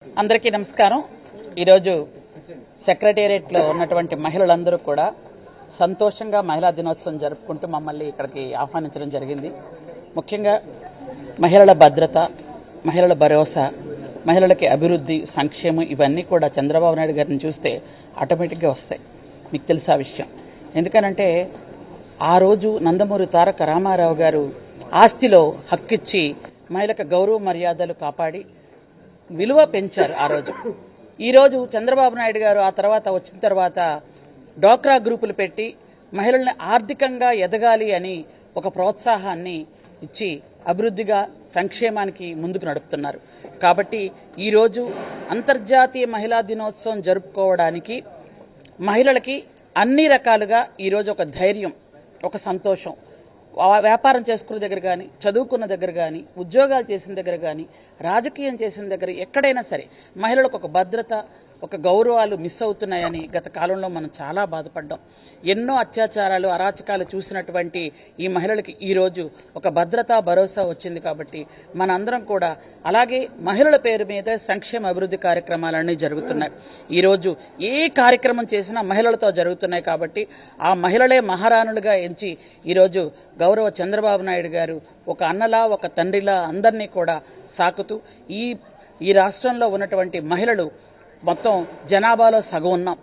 అందరికీ నమస్కారం. ఈరోజు సెక్రటేరియట్లో ఉన్నటువంటి మహిళలందరూ కూడా సంతోషంగా మహిళా దినోత్సవం జరుపుకుంటూ మమ్మల్ని ఇక్కడికి ఆహ్వానించడం జరిగింది. ముఖ్యంగా మహిళల భద్రత, మహిళల భరోసా, మహిళలకి అభివృద్ధి, సంక్షేమం ఇవన్నీ కూడా చంద్రబాబు నాయుడు గారిని చూస్తే ఆటోమేటిక్గా వస్తాయి. మీకు తెలుసా విషయం? ఎందుకనంటే ఆ రోజు నందమూరి తారక రామారావు గారు ఆస్తిలో హక్కిచ్చి మహిళలకు గౌరవ మర్యాదలు కాపాడి విలువ పెంచారు ఆ రోజు. ఈరోజు చంద్రబాబు నాయుడు గారు ఆ తర్వాత వచ్చిన తర్వాత డ్వాక్రా గ్రూపులు పెట్టి మహిళల్ని ఆర్థికంగా ఎదగాలి అని ఒక ప్రోత్సాహాన్ని ఇచ్చి అభివృద్ధిగా సంక్షేమానికి ముందుకు నడుపుతున్నారు. కాబట్టి ఈరోజు అంతర్జాతీయ మహిళా దినోత్సవం జరుపుకోవడానికి మహిళలకి అన్ని రకాలుగా ఈరోజు ఒక ధైర్యం, ఒక సంతోషం, వ్యాపారం చేసుకున్న దగ్గర కానీ, చదువుకున్న దగ్గర కానీ, ఉద్యోగాలు చేసిన దగ్గర కానీ, రాజకీయం చేసిన దగ్గర ఎక్కడైనా సరే మహిళలకు ఒక భద్రత, ఒక గౌరవాలు మిస్ అవుతున్నాయని గత కాలంలో మనం చాలా బాధపడ్డాం. ఎన్నో అత్యాచారాలు, అరాచకాలు చూసినటువంటి ఈ మహిళలకి ఈరోజు ఒక భద్రత, భరోసా వచ్చింది. కాబట్టి మనందరం కూడా అలాగే మహిళల పేరు మీద సంక్షేమ అభివృద్ధి కార్యక్రమాలన్నీ జరుగుతున్నాయి. ఈరోజు ఏ కార్యక్రమం చేసినా మహిళలతో జరుగుతున్నాయి. కాబట్టి ఆ మహిళలే మహారాణులుగా ఎంచి ఈరోజు గౌరవ చంద్రబాబు నాయుడు గారు ఒక అన్నలా, ఒక తండ్రిలా అందరినీ కూడా సాకుతూ ఈ రాష్ట్రంలో ఉన్నటువంటి మహిళలు మొత్తం జనాభాలో సగం ఉన్నాం.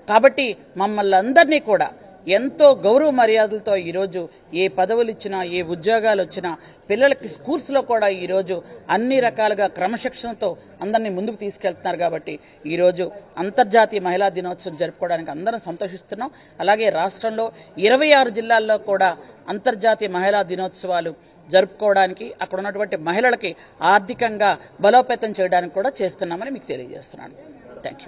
కాబట్టి మమ్మల్ని అందరినీ కూడా ఎంతో గౌరవ మర్యాదలతో ఈరోజు ఏ పదవులు ఇచ్చినా, ఏ ఉద్యోగాలు వచ్చినా, పిల్లలకి స్కూల్స్లో కూడా ఈరోజు అన్ని రకాలుగా క్రమశిక్షణతో అందరినీ ముందుకు తీసుకెళ్తున్నారు. కాబట్టి ఈరోజు అంతర్జాతీయ మహిళా దినోత్సవం జరుపుకోవడానికి అందరం సంతోషిస్తున్నాం. అలాగే రాష్ట్రంలో 26 జిల్లాల్లో కూడా అంతర్జాతీయ మహిళా దినోత్సవాలు జరుపుకోవడానికి అక్కడ ఉన్నటువంటి మహిళలకి ఆర్థికంగా బలోపేతం చేయడానికి కూడా చేస్తున్నామని మీకు తెలియజేస్తున్నాను. Thank you.